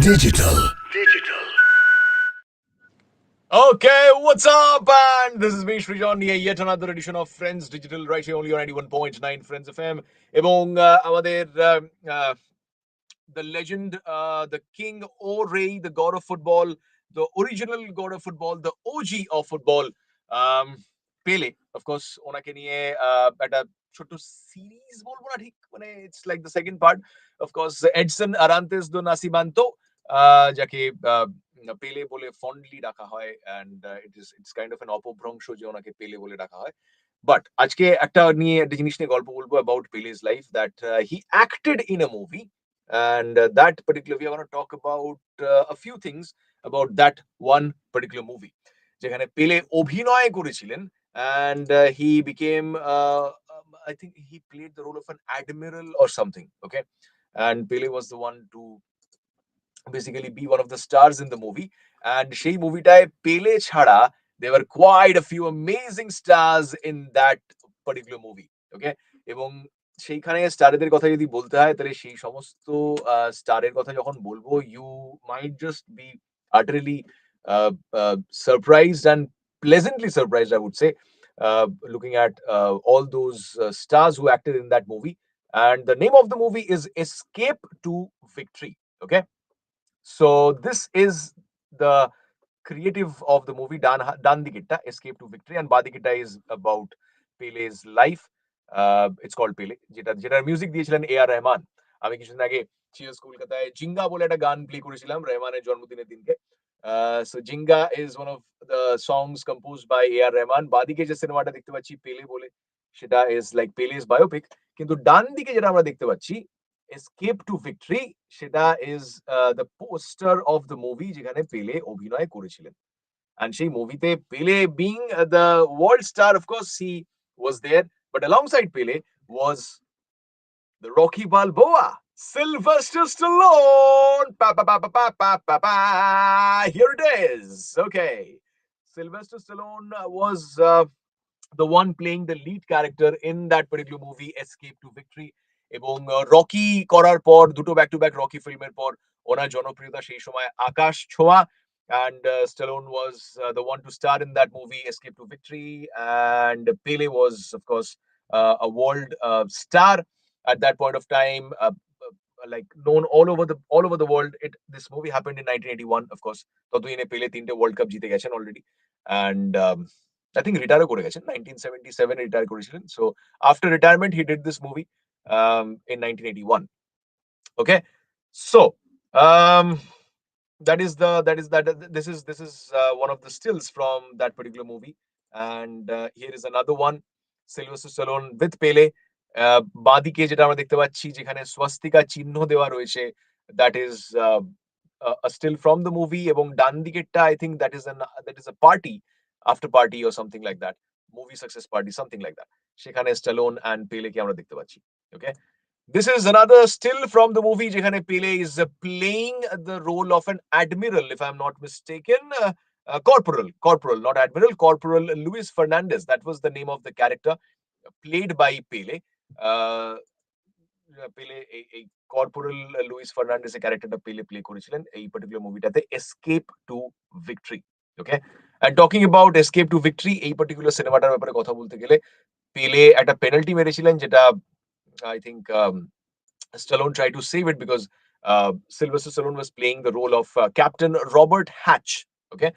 Digital. Okay, what's up? And this is me, Srijon. Yeah, yet another edition of Friends Digital, right here only on 91.9 Friends FM. এবং আমাদের the legend, the king, Ray, the god of football, the original god of football, the OG of football, um, Pele, of course, ওনাকে নিয়ে একটা ছোট্ট series বলবো না ঠিক মানে it's like the second part, of course, Edson Arantes do Nascimento, যাকে পেলে বলে ফন্ডলি ডাকা হয়, and it's kind of an অপভ্রংশ যে ওনাকে পেলে বলে ডাকা হয়। বাট আজকে একটা জিনিস নিয়ে গল্প বলবো about Pele's life, that he acted in a movie, and that particular we are going to talk about a few things about that one particular movie যেখানে পেলে অভিনয় করেছিলেন, and he became I think he played the role of an admiral or something, okay, and Pele was the one to basically be one of the stars in the movie, and সেই মুভিটায় পেলে ছাড়া there were quite a few amazing stars in that particular movie, okay, এবং সেইখানে স্টারদের কথা যদি বলতে হয় তাহলে সেই সমস্ত স্টারের কথা যখন বলবো, you might just be utterly surprised and pleasantly surprised, I would say, looking at all those stars who acted in that movie. And the name of the movie is Escape to Victory, okay. So this is the creative of the movie, Dan Digitta, Escape to Victory, and Badigitta is about Pele's life. It's called Pele, যেটার music দিয়েছিলেন A.R. Rahman. আমি কিছুদিন আগে cheers কলকাতায় জিঙ্গা বলে একটা গান play করেছিলাম রহমানের জন্মদিনের দিনকে। So জিঙ্গা is one of the songs composed by A.R. Rahman. বাদিকে যে সিনেমাটা দেখতে পাচ্ছি পেলে বলে, সেটা is like Pele's biopic, কিন্তু ডান দিকে যেটা আমরা দেখতে পাচ্ছি এসকেপ টু ভিক্টরি, সেটা is the poster of the movie যেখানে পেলে অভিনয় করেছিলেন। And সেই মুভিতে পেলে being the world star, of course he was there, but alongside Pele was the Rocky Balboa, Sylvester Stallone. Pa, pa, pa, pa, pa, pa, pa, pa. Here it is. Okay. Sylvester Stallone was the one playing the lead character in that particular movie, Escape to Victory. এবং Rocky করার পর দুটো back to back Rocky ফিল্মের পর ওনার জনপ্রিয়তা সেই সময় আকাশ ছোঁয়া, and Stallone was the one to star in that movie, Escape to Victory, and Pele was, of course, a world star at that point of time, like known all over the world. This movie happened in 1981, of course. ততদিনে পেলে তিনটে world cup জিতে গেছেন already, and I think রিটায়ারও করে গেছেন, 1977 retire করেছিলেন। So after retirement he did this movie in 1981, okay. So um this is one of the stills from that particular movie, and here is another one, Sylvester Stallone with Pele. বাঁদিকে যেটা আমরা দেখতে পাচ্ছি যেখানে স্বস্তিকা চিহ্ন দেওয়া রয়েছে, that is a still from the movie, এবং ডান দিকেরটা I think that is a party, after party or something like that, movie success party, something like that, সেখানে স্ট্যালোন and পেলে কে আমরা দেখতে পাচ্ছি, okay. This is another still from the movie যেখানে Pele is playing the role of an admiral, if I'm not mistaken, corporal, not admiral, corporal Luis Fernandez, that was the name of the character played by Pele. পেলে এই corporal Luis Fernandes এর ক্যারেক্টারটা পেলে play করেছিলেন এই particular মুভিটাতে, Escape to Victory, okay. And talking about Escape to Victory, এই particular সিনেমাটার ব্যাপারে কথা বলতে গেলে পেলে একটা পেনাল্টি মেরেছিলেন, যেটা I think Stallone tried to save it because Sylvester Stallone was playing the role of Captain Robert Hatch, okay,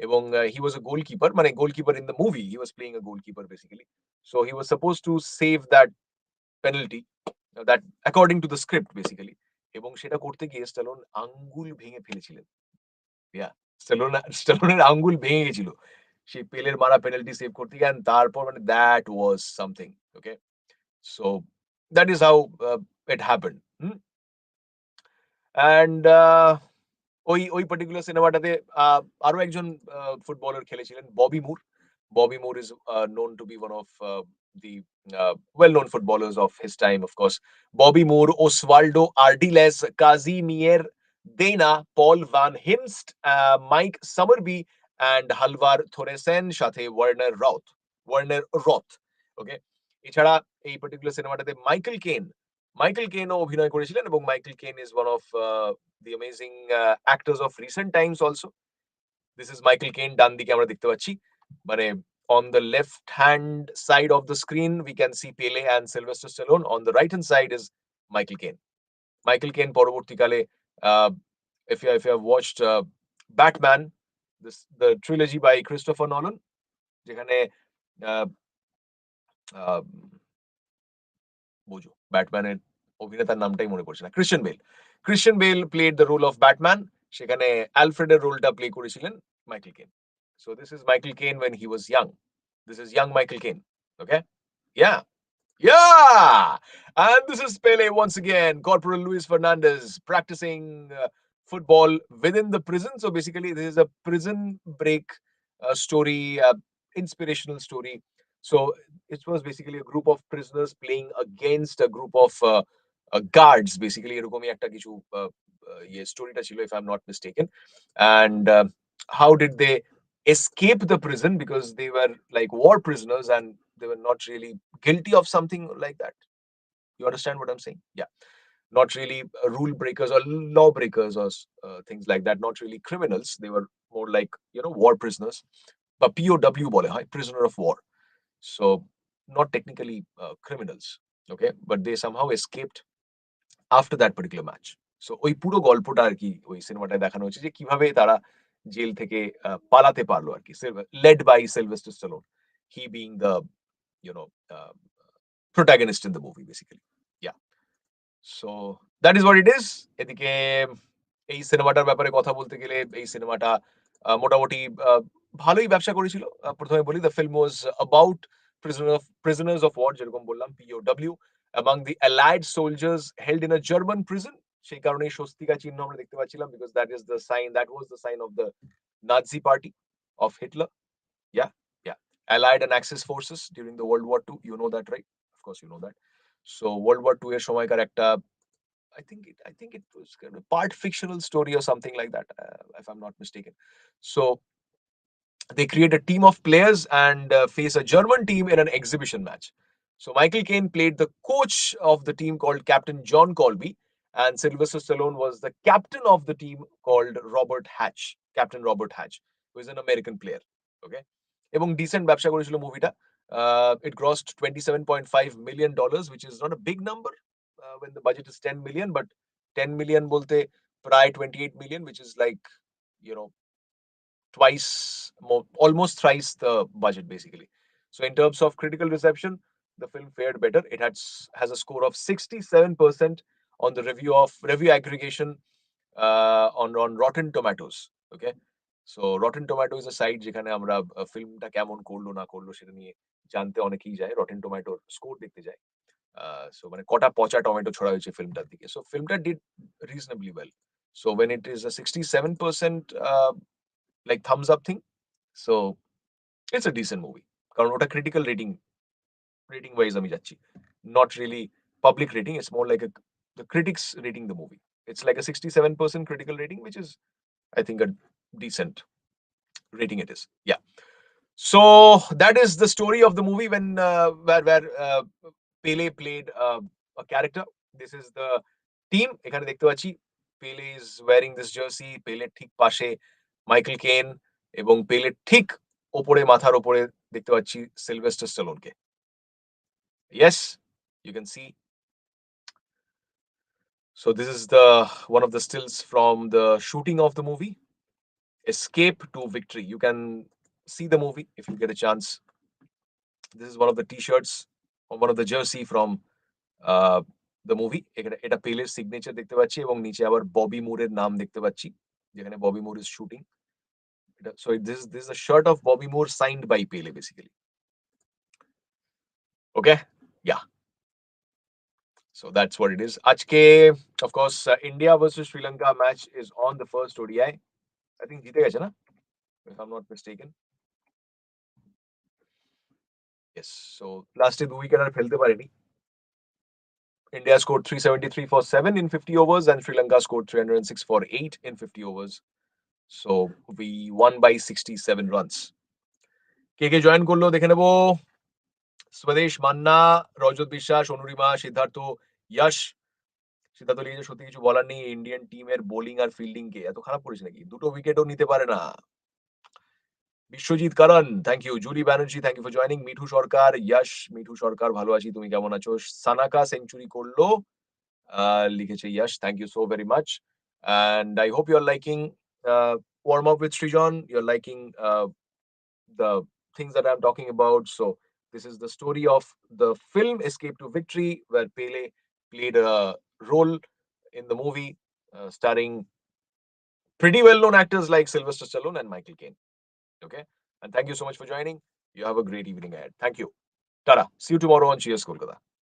এবং he was a goalkeeper, মানে goalkeeper in the movie, he was playing a goalkeeper basically, so he was supposed to save that penalty, that according to the script basically, এবং সেটা করতে গিয়ে stallion আঙ্গুল ভেঙে ফেলেছিলেন, ইয়া, স্ট্যালোনের আঙ্গুল ভেঙে গেছিল সেই পেলের মারা পেনাল্টি সেভ করতে গিয়ে, and তারপর মানে that was something, okay. So that is how it happened, and ওই পার্টিকুলার সিনেমাটাতে আরো একজন ফুটবলার খেলেছিলেন, ববি মুর is known to be one of the well-known footballers of his time, of course. Bobby Moore, Osvaldo Ardiles, Kazimier Dana, Paul Van Himst, Mike Summerby, and Halvar Thoresen, সাথে Warner রথ, ওকে। এছাড়া এই particular সিনেমাটাতে Michael কেন, Michael কেনও অভিনয় করেছিলেন এবং Michael কেন is one of the amazing actors of recent Times also. This is Michael কেন, ডান দিকে আমরা দেখতে পাচ্ছি, মানে on the left hand side of the screen we can see Pele and Sylvester Stallone, on the right hand side is Michael Caine. Michael Caine পরবর্তীকালে if you have watched Batman, the trilogy by Christopher Nolan, যেখানে আহ, আহ, বোঝো ব্যাটম্যানের অভিনেতার নামটাই মনে পড়ছে না, Christian Bale played the role of Batman, সেখানে অ্যালফ্রেডের রোলটা প্লে করেছিলেন Michael Caine. So this is Michael Caine when he was young. This is young Michael Caine. Okay? Yeah. Yeah! And this is Pele once again, Corporal Luis Fernandez, practicing football within the prison. So basically, this is a prison break story, inspirational story. So it was basically a group of prisoners playing against a group of guards. Basically, এরকমই একটা কিছু স্টোরিটা ছিল, if I'm not mistaken. And how did they escape the prison, because they were like war prisoners and they were not really guilty of something like that. You understand what I'm saying? Yeah. Not really rule breakers or law breakers or things like that. Not really criminals. They were more like, war prisoners. But POW bole hai, prisoner of war. So not technically criminals. Okay. But they somehow escaped after that particular match. So ওই পুরো গল্পটা আর কি ওই সিনেমাটায় দেখানো হয়েছে যে কিভাবে তারা জেল থেকে পালাতে পারলো আর কি, led by Sylvester Stallone, he being the you know uh, protagonist in the movie basically. Yeah. So that is what it is. এদিকে এই সিনেমাটার ব্যাপারে কথা বলতে গেলে এই সিনেমাটা মোটামুটি ভালোই ব্যবসা করেছিল। প্রথমে বলি, the film was about prisoners of war, যেরকম বললাম POW, among the allied soldiers held in a German prison। সেই কারণেই স্বস্তিকা চিহ্ন আমরা দেখতে পাচ্ছিলাম, because that was the sign of the Nazi party of Hitler. Yeah, yeah. Allied and Axis forces during the World War II. You know that, right? Of course, you know that. So World War II এর সময়কার একটা, I think it was kind of part fictional story or something like that, if I'm not mistaken. So they create a team of players and face a German team in an exhibition match. So Michael Caine played the coach of the team called Captain John Colby, and Sylvester Stallone was the captain of the team called Captain Robert Hatch, who is an American player. Okay, এবং decent ব্যবসা করেছিল মুভিটা। It grossed $27.5 million, which is not a big number when the budget is 10 million, but 10 million বলতে প্রায় 28 million, which is like, you know, twice more, almost thrice the budget basically. So in terms of critical reception, the film fared better. It has a score of 67% on the review aggregation on Rotten Tomatoes. Okay, so Rotten Tomato is a site যেখানে আমরা ফিল্মটা কেমন করলো না করলো সেটা নিয়ে জানতে অনেকেই যায়, রটেন টমেটোর স্কোর দেখতে যায়। সো মানে কটা পচা টমেটো ছড়া হয়েছে ফিল্মটার দিকে। সো ফিল্মটা did reasonably well. So when it is a 67% like thumbs up thing, so it's a decent movie, কারণ ওটা critical rating wise আমি যাচ্ছি, not really public rating. It's more like the critics rating the movie. It's like a 67% critical rating, which is, I think, a decent rating it is. Yeah. So that is the story of the movie when where Pele played a character. This is the team. এখানে দেখতে পাচ্ছি Pele is wearing this jersey. Pele ঠিক পাশে Michael কেন, এবং পেলের ঠিক ওপরে মাথার ওপরে দেখতে পাচ্ছি Sylvester স্ট্যালোনকে। Yes, you can see. So this is the one of the stills from the shooting of the movie, Escape to Victory. You can see the movie if you get a chance. This is one of the t-shirts or one of the jersey from uh, the movie. এটা পেলের signature দেখতে পাচ্ছি এবং নিচে আবার ববি মুরের নাম দেখতে পাচ্ছি, যেখানে Bobby Moore is shooting. So this is a shirt of Bobby Moore signed by Pele basically. Okay, yeah. So that's what it is. Ajke, of course, India versus Sri Lanka match is on the first ODI. I think জিতে গেছে না, if I'm not mistaken. Yes. So last দু wicket আর ফেলতে পারেনি। India scored 373 for 7 in 50 overs, and Sri Lanka scored 306 for 8 in 50 overs. So we won by 67 runs. K join করলো দেখে নেবো। স্বদেশ মান্না, রজত বিশ্বাস, অনুরিমা, সিদ্ধার্থ, ইয়াশ, সিদ্ধার্থ লিখেছে সত্যি কিছু বলার নেই ইন্ডিয়ান টিমের বোলিং আর ফিল্ডিং কে এত খারাপ করেছে নাকি? দুটো উইকেটও নিতে পারে না। বিশ্বজিৎ কারণ, thank you. Julie Banerjee, thank you for joining. Mithu Sarkar, Yash, Mithu Sarkar ভালো আছি। তুমি কেমন আছো? সানাকা সেঞ্চুরি করলো। লিখেছে Yash, thank you so very much. And I hope you are liking warm up with Srijon. You're liking the things that I'm talking about. So this is the story of the film Escape to Victory, where Pele played a role in the movie, starring pretty well-known actors like Sylvester Stallone and Michael Caine. Okay, and thank you so much for joining. You have a great evening ahead. Thank you. Tara. See you tomorrow on Cheers Kolkata.